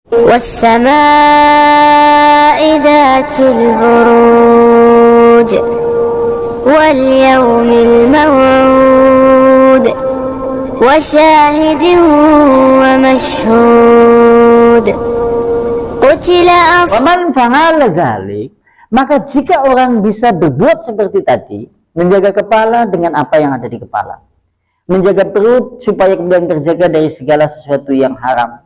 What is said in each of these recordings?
والسماء ذات البروج واليوم الموعود وشاهد ومشهود قتل Waman fa'ala dzalik, maka jika orang bisa berbuat seperti tadi, menjaga kepala dengan apa yang ada di kepala, menjaga perut supaya kemudian terjaga dari segala sesuatu yang haram,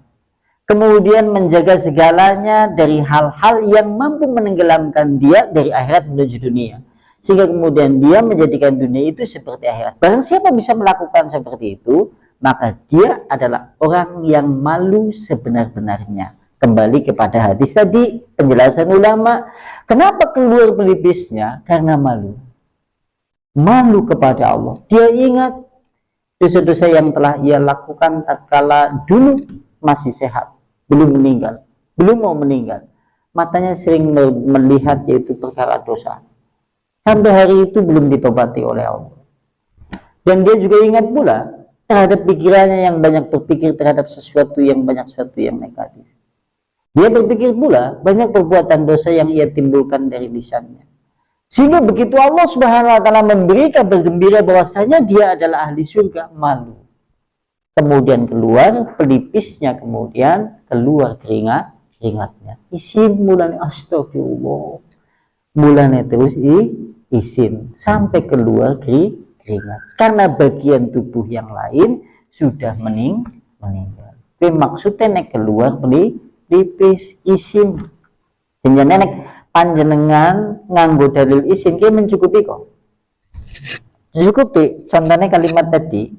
kemudian menjaga segalanya dari hal-hal yang mampu menenggelamkan dia dari akhirat menuju dunia, sehingga kemudian dia menjadikan dunia itu seperti akhirat. Barang siapa bisa melakukan seperti itu, maka dia adalah orang yang malu sebenar-benarnya. Kembali kepada hadis tadi, penjelasan ulama, kenapa keluar pelipisnya? Karena malu. Malu kepada Allah. Dia ingat dosa-dosa yang telah ia lakukan tatkala dulu masih sehat, belum meninggal, belum mau meninggal. Matanya sering melihat yaitu perkara dosa. Sampai hari itu belum ditobati oleh Allah. Dan dia juga ingat pula terhadap pikirannya yang banyak berpikir terhadap sesuatu yang negatif. Dia berpikir pula banyak perbuatan dosa yang ia timbulkan dari lisannya. Sehingga begitu Allah Subhanahu wa taala memberi kabar gembira bahwasanya dia adalah ahli surga, malu. Kemudian keluar pelipisnya, kemudian keluar keringatnya. Isin mulane astagfirullah. Mulane terus isin sampai keluar keringat. Karena bagian tubuh yang lain sudah meninggal. Tapi maksudnya nek keluar pelipis isin. Jenengan nek panjenengan nganggo dalil isin ki mencukupi kok. Cukupi. Contohnya kalimat tadi.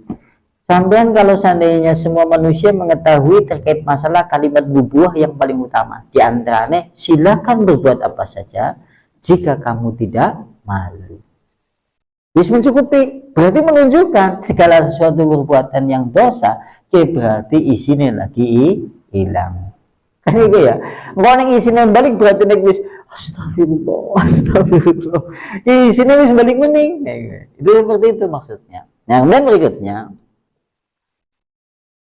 Sampean kalau seandainya semua manusia mengetahui terkait masalah kalimat nubuwah yang paling utama, di antaranya silakan berbuat apa saja jika kamu tidak malu. Bisa mencukupi, berarti menunjukkan segala sesuatu perbuatan yang dosa, berarti isinya lagi hilang. Kan itu ya. Kalau yang isinya balik berarti nek wis astagfirullah. Isinya wis balik mening. Itu seperti itu maksudnya. Nah, kemudian berikutnya,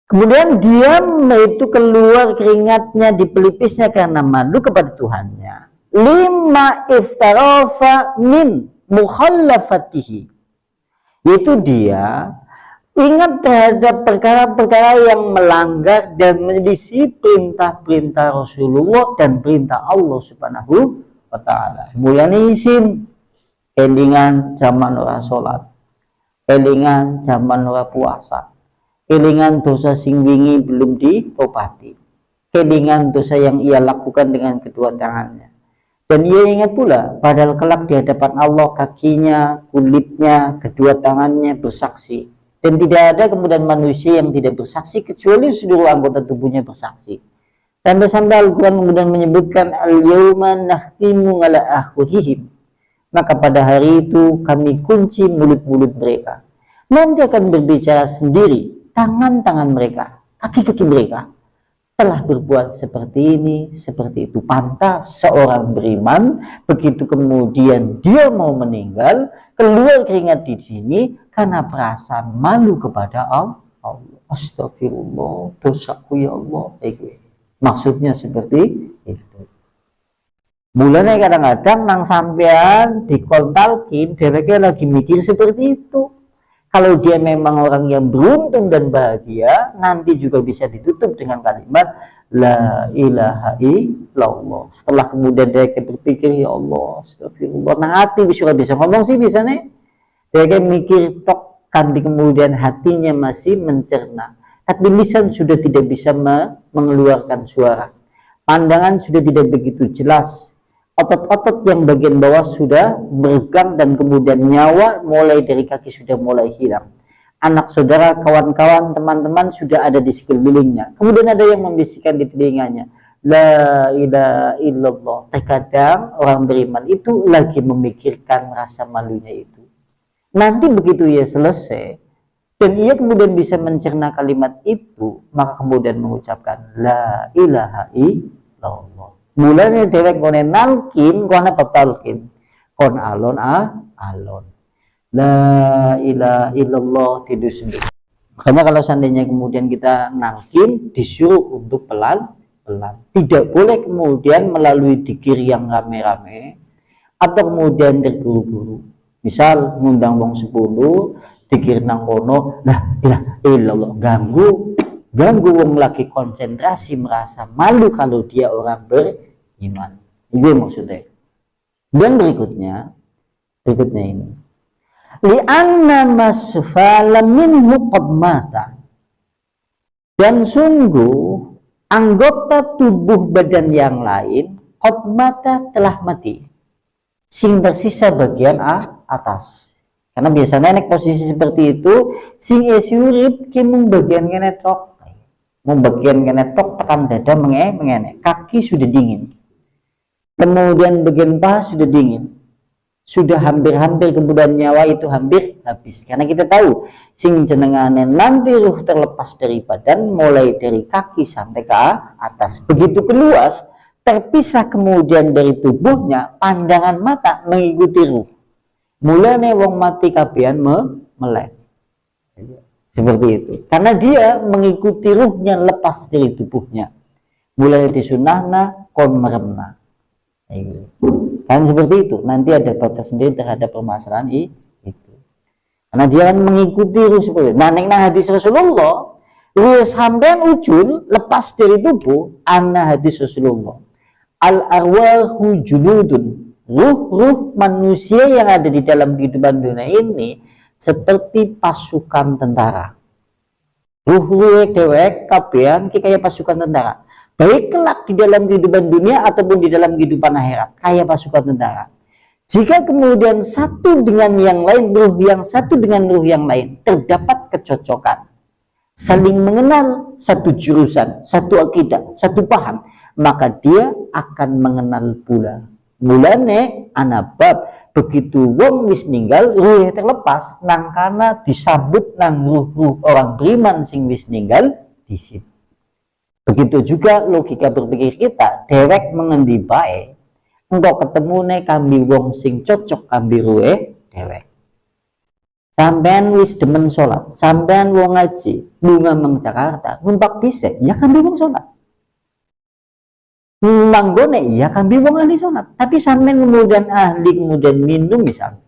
kemudian dia itu keluar keringatnya di pelipisnya karena malu kepada Tuhannya. Lima iftarafa min mukhallafatihi, yaitu dia ingat terhadap perkara-perkara yang melanggar dan menyelisih perintah-perintah Rasulullah dan perintah Allah Subhanahu wa taala. Mulane isin kelingan zaman ora salat, kelingan zaman ora puasa, kelingan dosa sing wingi belum ditobati, kelingan dosa yang ia lakukan dengan kedua tangannya. Dan ia ingat pula padahal kelak di hadapan Allah kakinya, kulitnya, kedua tangannya bersaksi. Dan tidak ada kemudian manusia yang tidak bersaksi kecuali seluruh anggota tubuhnya bersaksi. Sampai-sampai Al-Quran kemudian menyebutkan al-yawma nakhtimu ala afwahihim. Maka pada hari itu kami kunci mulut-mulut mereka. Nanti akan berbicara sendiri tangan-tangan mereka, kaki-kaki mereka. Telah berbuat seperti ini, seperti itu. Pantas seorang beriman, begitu kemudian dia mau meninggal, keluar keringat di sini karena perasaan malu kepada Allah. Astagfirullah, dosaku ya Allah. Maksudnya seperti itu. Mulanya kadang-kadang nang sampean dikontalkin, dia lagi mikir seperti itu. Kalau dia memang orang yang beruntung dan bahagia, nanti juga bisa ditutup dengan kalimat La ilaha illallah. Setelah kemudian dia berpikir, ya Allah, astagfirullah. Nah hati bisa ngomong sih bisa nih. Dia mikir tok, kan di kemudian hatinya masih mencerna. Tapi lisan sudah tidak bisa mengeluarkan suara. Pandangan sudah tidak begitu jelas. Otot-otot yang bagian bawah sudah bergang dan kemudian nyawa mulai dari kaki sudah mulai hilang. Anak saudara, kawan-kawan, teman-teman sudah ada di sekelilingnya. Kemudian ada yang membisikkan di telinganya, La ilaha illallah. Terkadang orang beriman itu lagi memikirkan rasa malunya itu. Nanti begitu ia selesai dan ia kemudian bisa mencerna kalimat itu, maka kemudian mengucapkan La ilaha illallah. Mulanya dewek kone nalkin, kone petalkin, kon alon alon. La ilaha illallah tidak sedih. Makanya kalau seandainya kemudian kita nalkin, disuruh untuk pelan pelan. Tidak boleh kemudian melalui dzikir yang rame-rame atau kemudian terburu-buru. Misal ngundang wong 10, dzikir nang kono, lah ilah ganggu wong lagi konsentrasi, merasa malu kalau dia orang beriman. Itu maksudnya. Dan berikutnya ini. Li'anna masfala minhu qad mata. Dan sungguh anggota tubuh badan yang lain qad mata telah mati. Sing tersisa bagian atas. Karena biasanya nek posisi seperti itu sing isi urip ki mung bagian kene tok. Mung bagian kene tok tekan dada mengene. Kaki sudah dingin. Kemudian bagian paha sudah dingin. Sudah hampir-hampir kemudian nyawa itu hampir habis. Karena kita tahu sing jenengane nanti ruh terlepas dari badan mulai dari kaki sampai ke atas. Begitu keluar terpisah kemudian dari tubuhnya, pandangan mata mengikuti ruh. Mulane wong mati kabehan melek. Seperti itu. Karena dia mengikuti ruhnya lepas dari tubuhnya. Mulai disunahna kon meremna. Kan seperti itu. Nanti ada batas sendiri terhadap permasalahan itu. Karena dia kan mengikuti ruh seperti itu. Nah, hadis Rasulullah, ruh sampean ujul lepas dari tubuh, anna hadis Rasulullah. Al arwahu junudun. Ruh manusia yang ada di dalam kehidupan dunia ini seperti pasukan tentara. Ruh dewek kabehan kayak pasukan tentara. Baik kelak di dalam kehidupan dunia ataupun di dalam kehidupan akhirat, kayak pasukan tentara. Jika kemudian satu dengan yang lain, ruh yang satu dengan ruh yang lain terdapat kecocokan, saling mengenal satu jurusan, satu akidah, satu paham, maka dia akan mengenal pula. Mulane anabab begitu wong wis ninggal ruh terlepas nang kana disambut nang ruh orang beriman sing wis ninggal di situ. Begitu juga logika berpikir kita, dewek mengendi bae engkau ketemu nih kambi wong sing cocok kambi ruwe dewek. Sampean wis demen sholat, sampean wong ngaji, bunga meng Jakarta, numpak bisa, ya kambi wong sholat. Manggone ya kambi wong ahli sholat. Tapi sampean kemudian ahli kemudian minum misal,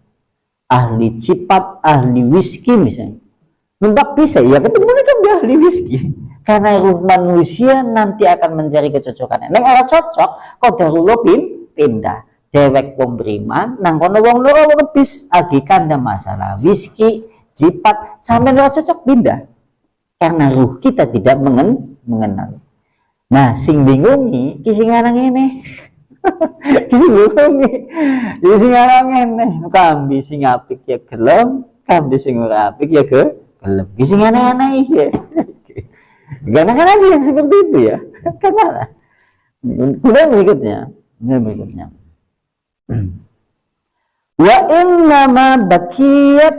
ahli cipat, ahli whisky misalnya, numpak bisa, ya ketemu nih kambi ahli whisky. Karena ruh manusia nanti akan mencari kecocokannya. Nek ora cocok, qadarullah pindah. Dewek wong beriman, nang kono wong loro kebis, agi kanda masalah whisky, jipat, sampai ora cocok pindah. Karena ruh kita tidak mengenal. Nah, sing bingungi, ki sing aran ngene. Ki sing bingungi. Ya sing aran ngene, kambi sing apik ya gelem, kambi sing ora apik ya gelem. Ki sing aneh-aneh ya. Karena kan ada yang seperti itu ya. Karena kemudian berikutnya. Wa innama bakiyat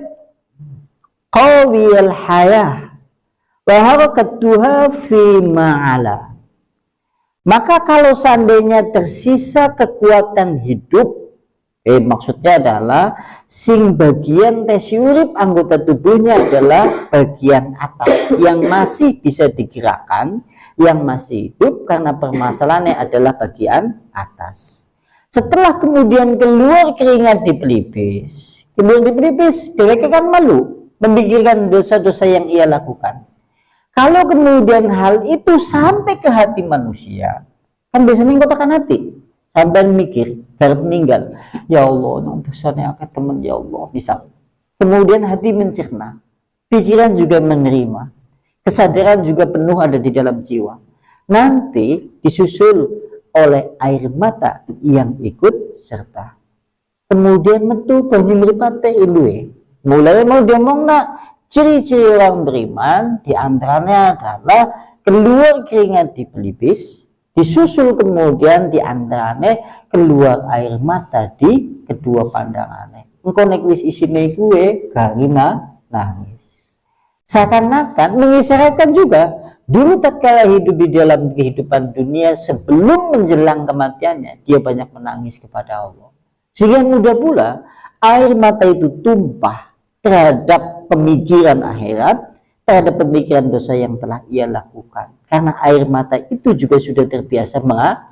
qawiyal hayah wa harakatuha fi ma'ala. Maka kalau seandainya tersisa kekuatan hidup, maksudnya adalah sing bagian tesiurip anggota tubuhnya adalah bagian atas yang masih bisa digerakkan, yang masih hidup karena permasalahannya adalah bagian atas. Setelah kemudian keluar keringat di pelipis, dewek kan malu memikirkan dosa-dosa yang ia lakukan. Kalau kemudian hal itu sampai ke hati manusia, kan biasanya kotakan hati. Sampai mikir, garap meninggal, ya Allah, nang dosanya akeh temen, ya Allah, misal. Kemudian hati mencerna, pikiran juga menerima, kesadaran juga penuh ada di dalam jiwa. Nanti disusul oleh air mata yang ikut serta. Kemudian metu banyu mripate ilue. Mulai mau diomong nak ciri-ciri orang beriman diantaranya adalah keluar keringat di pelipis, disusul kemudian diantaranya keluar air mata di kedua pandangannya. Engkau nek wis isine kuwe garina nangis. Seakan-akan mengisyaratkan juga dulu tatkala hidup di dalam kehidupan dunia sebelum menjelang kematiannya dia banyak menangis kepada Allah. Sehingga mudah pula air mata itu tumpah terhadap pemikiran akhirat, terhadap pemikiran dosa yang telah ia lakukan. Karena air mata itu juga sudah terbiasa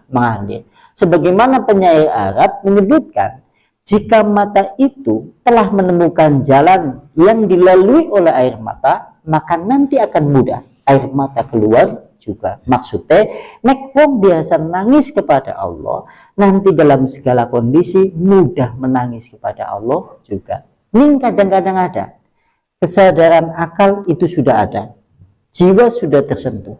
mengalir. Sebagaimana penyair Arab menyebutkan, jika mata itu telah menemukan jalan yang dilalui oleh air mata, maka nanti akan mudah air mata keluar juga. Maksudnya, nek wong biasa nangis kepada Allah, nanti dalam segala kondisi mudah menangis kepada Allah juga. Ini kadang-kadang ada. Kesadaran akal itu sudah ada, jiwa sudah tersentuh,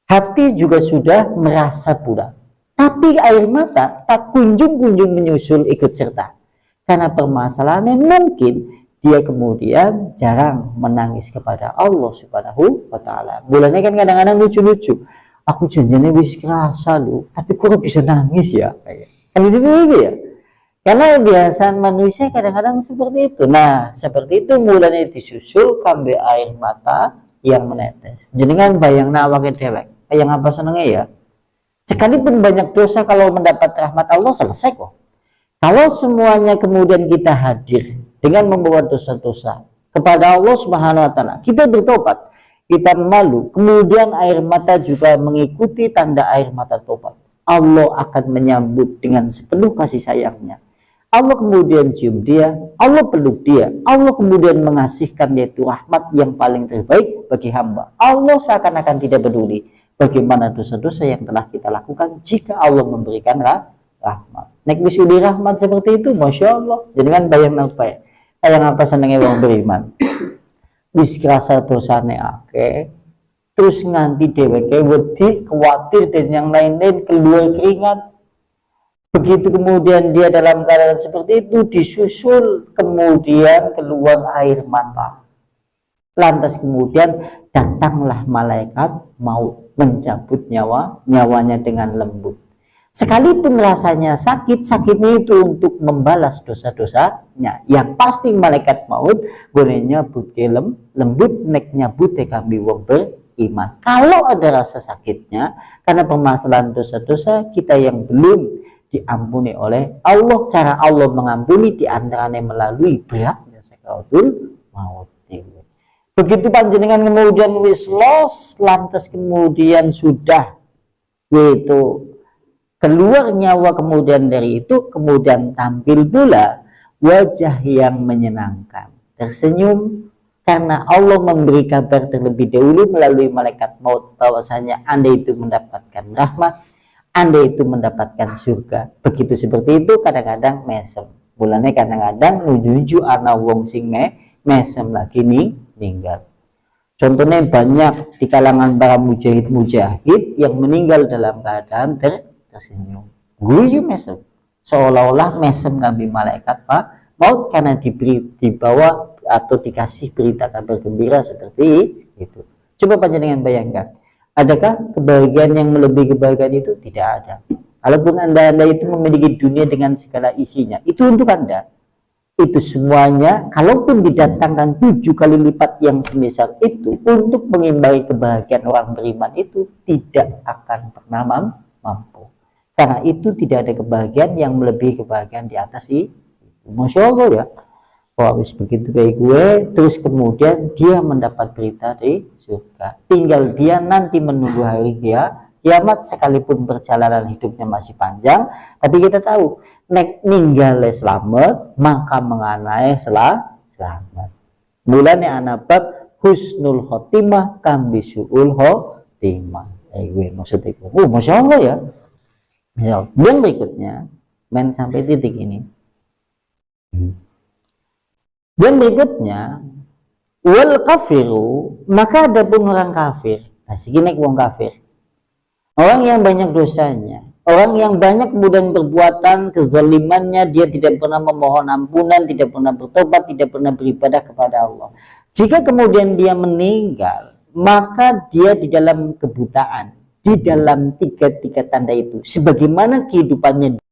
hati juga sudah merasa pula, tapi air mata tak kunjung-kunjung menyusul ikut serta. Karena permasalahannya mungkin dia kemudian jarang menangis kepada Allah Subhanahu wa Ta'ala. Bulannya kan kadang-kadang lucu-lucu, aku janjinya wis kerasa lu, tapi kok bisa nangis ya? Kan itu juga ya. Karena kebiasaan manusia kadang-kadang seperti itu. Nah, seperti itu mulanya disusul kambe air mata yang menetes. Jadi kan bayang nawake dewek. Yang apa senengnya ya? Sekalipun banyak dosa, kalau mendapat rahmat Allah selesai kok. Kalau semuanya kemudian kita hadir dengan membawa dosa-dosa kepada Allah Subhanahu wa Ta'ala, kita bertobat, kita malu, kemudian air mata juga mengikuti tanda air mata tobat. Allah akan menyambut dengan sepenuh kasih sayangnya. Allah kemudian cium dia, Allah peluk dia, Allah kemudian mengasihkan yaitu rahmat yang paling terbaik bagi hamba. Allah seakan-akan tidak peduli bagaimana dosa-dosa yang telah kita lakukan jika Allah memberikan rahmat. Nek wis rahmat seperti itu, masya Allah. Jadi kan bayang apa ya? Bayang apa senengnya wong beriman. Wis kerasa dosane akeh, terus nganti dheweke wedi, khawatir dan yang lain-lain, keluar keringat. Begitu kemudian dia dalam keadaan seperti itu, disusul kemudian keluar air mata. Lantas kemudian datanglah malaikat maut mencabut nyawanya dengan lembut. Sekalipun rasanya sakit, sakitnya itu untuk membalas dosa-dosanya. Yang pasti malaikat maut gonenya nyabut lembut, nek nyabut kami wong beriman. Kalau ada rasa sakitnya karena permasalahan dosa-dosa kita yang belum diampuni oleh Allah, cara Allah mengampuni diantaranya melalui beratnya sakaratul maut. Begitu panjenengan kemudian wis los, lantas kemudian sudah yaitu keluar nyawa, kemudian dari itu kemudian tampil pula wajah yang menyenangkan, tersenyum karena Allah memberi kabar terlebih dahulu melalui malaikat maut bahwasanya Anda itu mendapatkan rahmat, Anda itu mendapatkan surga. Begitu seperti itu kadang-kadang mesem. Bulannya kadang-kadang nuju ana wong sing mesem lagi nih meninggal. Contohnya banyak di kalangan para mujahid-mujahid yang meninggal dalam keadaan tersenyum. Guyu mesem. Seolah-olah mesem kami malaikat Pak maut karena dibawa atau dikasih berita kabar gembira seperti itu. Coba panjenengan bayangkan. Adakah kebahagiaan yang melebihi kebahagiaan itu? Tidak ada. Kalaupun anda itu memiliki dunia dengan segala isinya, itu untuk Anda. Itu semuanya, kalaupun didatangkan 7 kali lipat yang semisal itu, untuk mengimbangi kebahagiaan orang beriman itu, tidak akan pernah mampu. Karena itu tidak ada kebahagiaan yang melebihi kebahagiaan di atas itu. Masya Allah ya. Habis begitu kayak gue, terus kemudian dia mendapat berita di surga. Tinggal dia nanti menunggu hari kiamat, sekalipun perjalanan hidupnya masih panjang, tapi kita tahu nek ninggale selamat, maka menganai selamat. Mulane ana bab husnul khotimah kambi suul khotimah. Gue maksud itu. Masya Allah ya. Dan berikutnya, main sampai titik ini. Dan berikutnya, wal kafiru, maka ada pun orang kafir. Nah, segini wong kafir. Orang yang banyak dosanya, orang yang banyak kemudian perbuatan kezalimannya, dia tidak pernah memohon ampunan, tidak pernah bertobat, tidak pernah beribadah kepada Allah. Jika kemudian dia meninggal, maka dia di dalam kebutaan, di dalam tiga tanda itu, sebagaimana kehidupannya